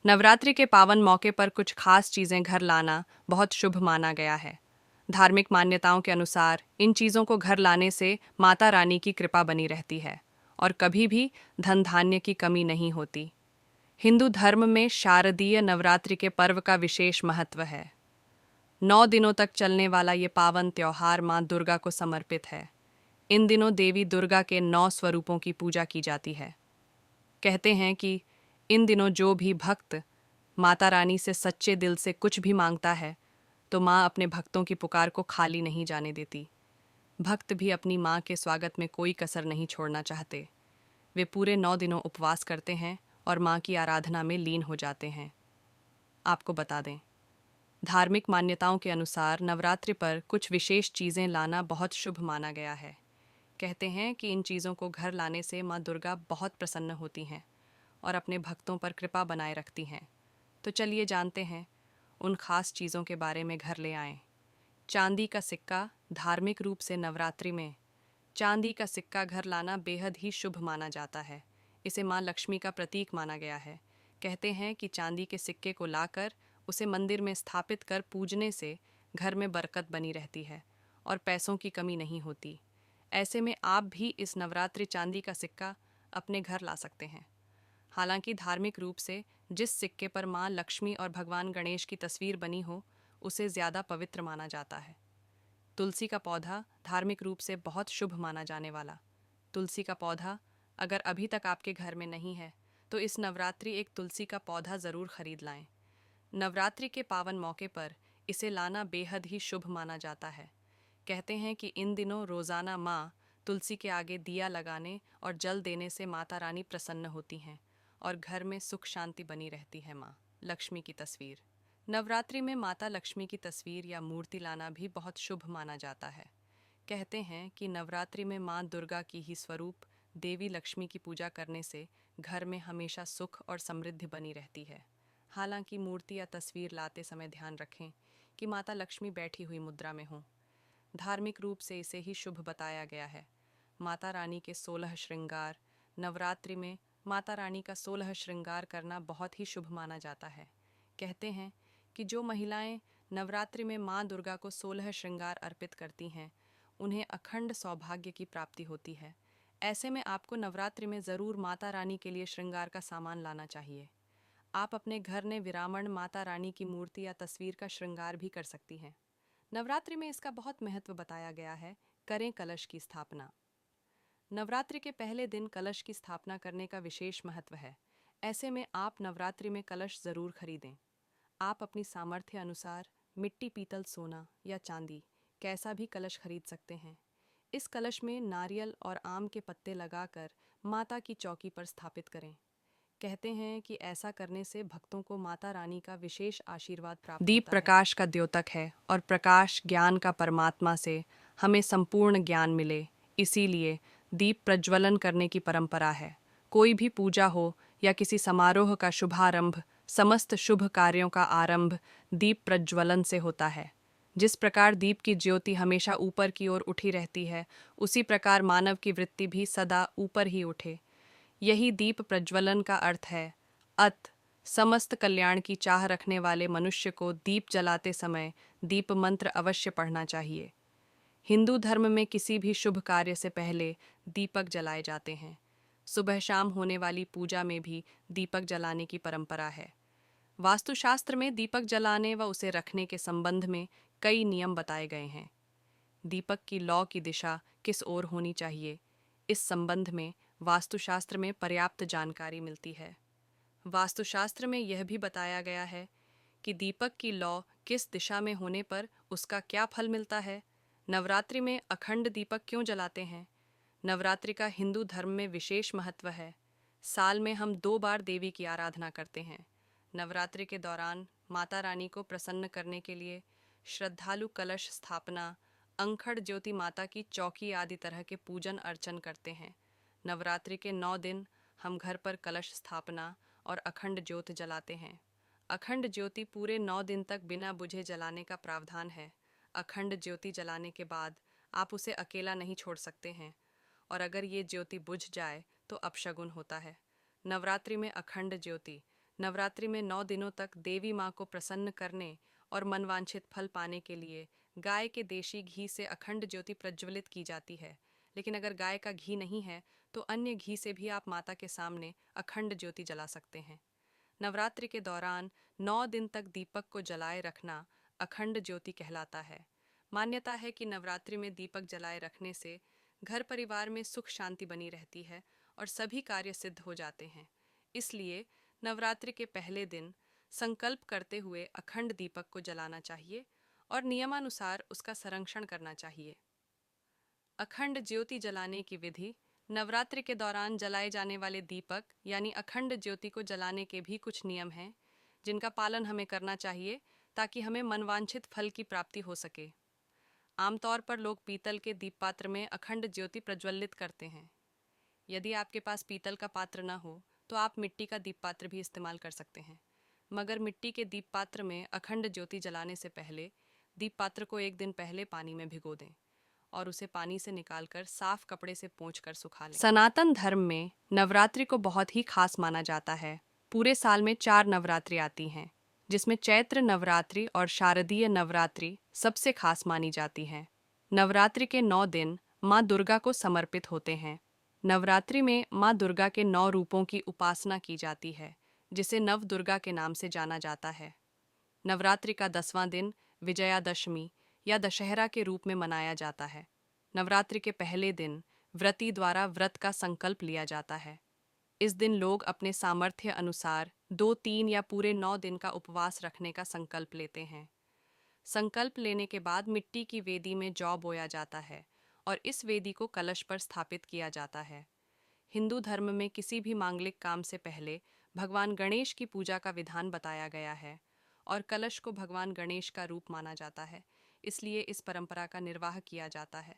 नवरात्रि के पावन मौके पर कुछ खास चीजें घर लाना बहुत शुभ माना गया है। धार्मिक मान्यताओं के अनुसार इन चीजों को घर लाने से माता रानी की कृपा बनी रहती है और कभी भी धन धान्य की कमी नहीं होती। हिंदू धर्म में शारदीय नवरात्रि के पर्व का विशेष महत्व है। 9 दिनों तक चलने वाला ये पावन त्योहार मां दुर्गा को समर्पित है। इन दिनों देवी दुर्गा के 9 स्वरूपों की पूजा की जाती है। कहते हैं कि इन दिनों जो भी भक्त माता रानी से सच्चे दिल से कुछ भी मांगता है तो माँ अपने भक्तों की पुकार को खाली नहीं जाने देती। भक्त भी अपनी माँ के स्वागत में कोई कसर नहीं छोड़ना चाहते। वे पूरे 9 दिनों उपवास करते हैं और माँ की आराधना में लीन हो जाते हैं। आपको बता दें, धार्मिक मान्यताओं के अनुसार नवरात्रि पर कुछ विशेष चीज़ें लाना बहुत शुभ माना गया है। कहते हैं कि इन चीज़ों को घर लाने से माँ दुर्गा बहुत प्रसन्न होती हैं और अपने भक्तों पर कृपा बनाए रखती हैं। तो चलिए जानते हैं उन खास चीज़ों के बारे में घर ले आएं। चांदी का सिक्का। धार्मिक रूप से नवरात्रि में चांदी का सिक्का घर लाना बेहद ही शुभ माना जाता है। इसे माँ लक्ष्मी का प्रतीक माना गया है। कहते हैं कि चांदी के सिक्के को लाकर उसे मंदिर में स्थापित कर पूजने से घर में बरकत बनी रहती है और पैसों की कमी नहीं होती। ऐसे में आप भी इस नवरात्रि चांदी का सिक्का अपने घर ला सकते हैं। हालांकि धार्मिक रूप से जिस सिक्के पर माँ लक्ष्मी और भगवान गणेश की तस्वीर बनी हो उसे ज़्यादा पवित्र माना जाता है। तुलसी का पौधा। धार्मिक रूप से बहुत शुभ माना जाने वाला तुलसी का पौधा अगर अभी तक आपके घर में नहीं है तो इस नवरात्रि एक तुलसी का पौधा ज़रूर खरीद लाएं। नवरात्रि के पावन मौके पर इसे लाना बेहद ही शुभ माना जाता है। कहते हैं कि इन दिनों रोज़ाना माँ तुलसी के आगे दिया लगाने और जल देने से माता रानी प्रसन्न होती हैं और घर में सुख शांति बनी रहती है। माँ लक्ष्मी की तस्वीर। नवरात्रि में माता लक्ष्मी की तस्वीर या मूर्ति लाना भी बहुत शुभ माना जाता है। कहते हैं कि नवरात्रि में माँ दुर्गा की ही स्वरूप देवी लक्ष्मी की पूजा करने से घर में हमेशा सुख और समृद्धि बनी रहती है। हालांकि मूर्ति या तस्वीर लाते समय ध्यान रखें कि माता लक्ष्मी बैठी हुई मुद्रा में हों। धार्मिक रूप से इसे ही शुभ बताया गया है। माता रानी के 16 श्रृंगार। नवरात्रि में माता रानी का 16 श्रृंगार करना बहुत ही शुभ माना जाता है। कहते हैं कि जो महिलाएं नवरात्रि में माँ दुर्गा को 16 श्रृंगार अर्पित करती हैं उन्हें अखंड सौभाग्य की प्राप्ति होती है। ऐसे में आपको नवरात्रि में ज़रूर माता रानी के लिए श्रृंगार का सामान लाना चाहिए। आप अपने घर में विरामण माता रानी की मूर्ति या तस्वीर का श्रृंगार भी कर सकती हैं। नवरात्रि में इसका बहुत महत्व बताया गया है। करें कलश की स्थापना। नवरात्रि के पहले दिन कलश की स्थापना करने का विशेष महत्व है। ऐसे में आप नवरात्रि में कलश ज़रूर खरीदें। आप अपनी सामर्थ्य अनुसार मिट्टी, पीतल, सोना या चांदी कैसा भी कलश खरीद सकते हैं। इस कलश में नारियल और आम के पत्ते लगाकर माता की चौकी पर स्थापित करें। कहते हैं कि ऐसा करने से भक्तों को माता रानी का विशेष आशीर्वाद प्राप्त होता है। दीप प्रकाश का द्योतक है और प्रकाश ज्ञान का परमात्मा से हमें संपूर्ण ज्ञान मिले, इसीलिए दीप प्रज्वलन करने की परंपरा है। कोई भी पूजा हो या किसी समारोह का शुभारंभ, समस्त शुभ कार्यों का आरंभ दीप प्रज्वलन से होता है। जिस प्रकार दीप की ज्योति हमेशा ऊपर की ओर उठी रहती है, उसी प्रकार मानव की वृत्ति भी सदा ऊपर ही उठे। यही दीप प्रज्वलन का अर्थ है। समस्त कल्याण की चाह रखने वाले मनुष्य को दीप जलाते समय दीप मंत्र अवश्य पढ़ना चाहिए। हिंदू धर्म में किसी भी शुभ कार्य से पहले दीपक जलाए जाते हैं। सुबह शाम होने वाली पूजा में भी दीपक जलाने की परंपरा है। वास्तुशास्त्र में दीपक जलाने व उसे रखने के संबंध में कई नियम बताए गए हैं। दीपक की लौ की दिशा किस ओर होनी चाहिए, इस संबंध में वास्तुशास्त्र में पर्याप्त जानकारी मिलती है। वास्तुशास्त्र में यह भी बताया गया है कि दीपक की लौ किस दिशा में होने पर उसका क्या फल मिलता है। नवरात्रि में अखंड दीपक क्यों जलाते हैं? नवरात्रि का हिंदू धर्म में विशेष महत्व है। साल में हम 2 बार देवी की आराधना करते हैं। नवरात्रि के दौरान माता रानी को प्रसन्न करने के लिए श्रद्धालु कलश स्थापना, अंखड़ ज्योति, माता की चौकी आदि तरह के पूजन अर्चन करते हैं। नवरात्रि के 9 दिन हम घर पर कलश स्थापना और अखंड ज्योत जलाते हैं। अखंड ज्योति पूरे 9 दिन तक बिना बुझे जलाने का प्रावधान है। अखंड ज्योति जलाने के बाद आप उसे अकेला नहीं छोड़ सकते हैं और अगर ये ज्योति बुझ जाए तो अपशगुन होता है। नवरात्रि में अखंड ज्योति नवरात्रि में 9 दिनों तक देवी माँ को प्रसन्न करने और मनवांछित फल पाने के लिए गाय के देशी घी से अखंड ज्योति प्रज्वलित की जाती है। लेकिन अगर गाय का घी नहीं है तो अन्य घी से भी आप माता के सामने अखंड ज्योति जला सकते हैं। नवरात्रि के दौरान 9 दिन तक दीपक को जलाए रखना अखंड ज्योति कहलाता है। मान्यता है कि नवरात्रि में दीपक जलाए रखने से घर परिवार में सुख शांति बनी रहती है और सभी कार्य सिद्ध हो जाते हैं। इसलिए नवरात्रि के पहले दिन संकल्प करते हुए अखंड दीपक को जलाना चाहिए और नियमानुसार उसका संरक्षण करना चाहिए। अखंड ज्योति जलाने की विधि। नवरात्रि के दौरान जलाए जाने वाले दीपक यानी अखंड ज्योति को जलाने के भी कुछ नियम हैं जिनका पालन हमें करना चाहिए ताकि हमें मनवांछित फल की प्राप्ति हो सके। आमतौर पर लोग पीतल के दीप पात्र में अखंड ज्योति प्रज्वलित करते हैं। यदि आपके पास पीतल का पात्र न हो तो आप मिट्टी का दीप पात्र भी इस्तेमाल कर सकते हैं। मगर मिट्टी के दीप पात्र में अखंड ज्योति जलाने से पहले दीप पात्र को एक दिन पहले पानी में भिगो दें और उसे पानी से निकालकर साफ कपड़े से पोंछकर सुखा लें। सनातन धर्म में नवरात्रि को बहुत ही खास माना जाता है। पूरे साल में 4 नवरात्रि आती हैं, जिसमें चैत्र नवरात्रि और शारदीय नवरात्रि सबसे खास मानी जाती हैं। नवरात्रि के 9 दिन माँ दुर्गा को समर्पित होते हैं। नवरात्रि में माँ दुर्गा के 9 रूपों की उपासना की जाती है, जिसे नव दुर्गा के नाम से जाना जाता है। नवरात्रि का 10वां दिन विजयादशमी या दशहरा के रूप में मनाया जाता है। नवरात्रि के पहले दिन व्रती द्वारा व्रत का संकल्प लिया जाता है। इस दिन लोग अपने सामर्थ्य अनुसार 2, 3 या पूरे 9 दिन का उपवास रखने का संकल्प लेते हैं। संकल्प लेने के बाद मिट्टी की वेदी में जौ बोया जाता है और इस वेदी को कलश पर स्थापित किया जाता है। हिंदू धर्म में किसी भी मांगलिक काम से पहले भगवान गणेश की पूजा का विधान बताया गया है और कलश को भगवान गणेश का रूप माना जाता है, इसलिए इस परंपरा का निर्वाह किया जाता है।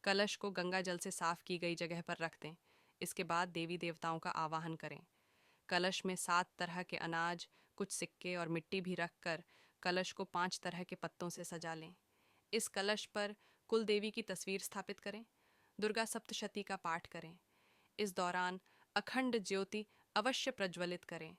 कलश को गंगा जल से साफ की गई जगह पर रख दें। इसके बाद देवी देवताओं का आवाहन करें। कलश में 7 तरह के अनाज, कुछ सिक्के और मिट्टी भी रखकर कलश को 5 तरह के पत्तों से सजा लें। इस कलश पर कुल देवी की तस्वीर स्थापित करें। दुर्गा सप्तशती का पाठ करें। इस दौरान अखंड ज्योति अवश्य प्रज्वलित करें।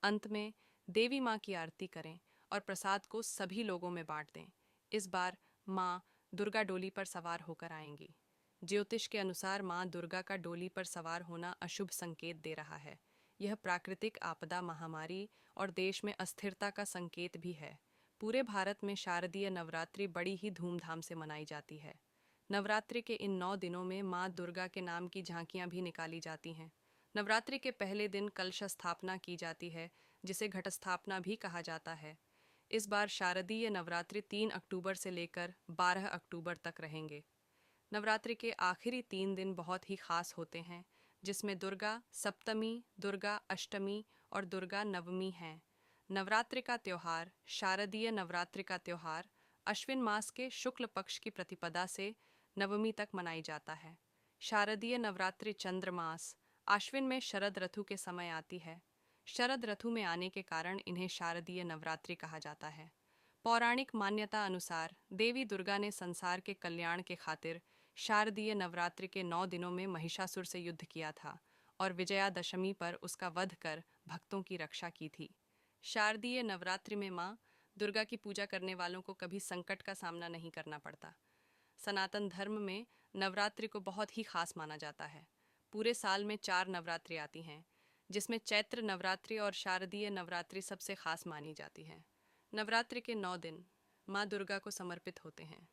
अंत में देवी माँ की आरती करें और प्रसाद को सभी लोगों में बांट दें। इस बार माँ दुर्गा डोली पर सवार होकर आएंगी। ज्योतिष के अनुसार माँ दुर्गा का डोली पर सवार होना अशुभ संकेत दे रहा है। यह प्राकृतिक आपदा, महामारी और देश में अस्थिरता का संकेत भी है। पूरे भारत में शारदीय नवरात्रि बड़ी ही धूमधाम से मनाई जाती है। नवरात्रि के इन 9 दिनों में माँ दुर्गा के नाम की झांकियाँ भी निकाली जाती हैं। नवरात्रि के पहले दिन कलश स्थापना की जाती है, जिसे घट स्थापना भी कहा जाता है। इस बार शारदीय नवरात्रि 3 अक्टूबर से लेकर 12 अक्टूबर तक रहेंगे। नवरात्रि के आखिरी 3 दिन बहुत ही खास होते हैं, जिसमें दुर्गा सप्तमी, दुर्गा अष्टमी और दुर्गा नवमी हैं। नवरात्रि का त्यौहार, शारदीय नवरात्रि का त्यौहार अश्विन मास के शुक्ल पक्ष की प्रतिपदा से नवमी तक मनाई जाता है। शारदीय नवरात्रि चंद्रमास आश्विन में शरद ऋतु के समय आती है। शरद ऋतु में आने के कारण इन्हें शारदीय नवरात्रि कहा जाता है। पौराणिक मान्यता अनुसार देवी दुर्गा ने संसार के कल्याण के खातिर शारदीय नवरात्रि के 9 दिनों में महिषासुर से युद्ध किया था और विजयादशमी पर उसका वध कर भक्तों की रक्षा की थी। शारदीय नवरात्रि में माँ दुर्गा की पूजा करने वालों को कभी संकट का सामना नहीं करना पड़ता। सनातन धर्म में नवरात्रि को बहुत ही खास माना जाता है। पूरे साल में 4 नवरात्रि आती हैं, जिसमें चैत्र नवरात्रि और शारदीय नवरात्रि सबसे खास मानी जाती है। नवरात्रि के 9 दिन माँ दुर्गा को समर्पित होते हैं।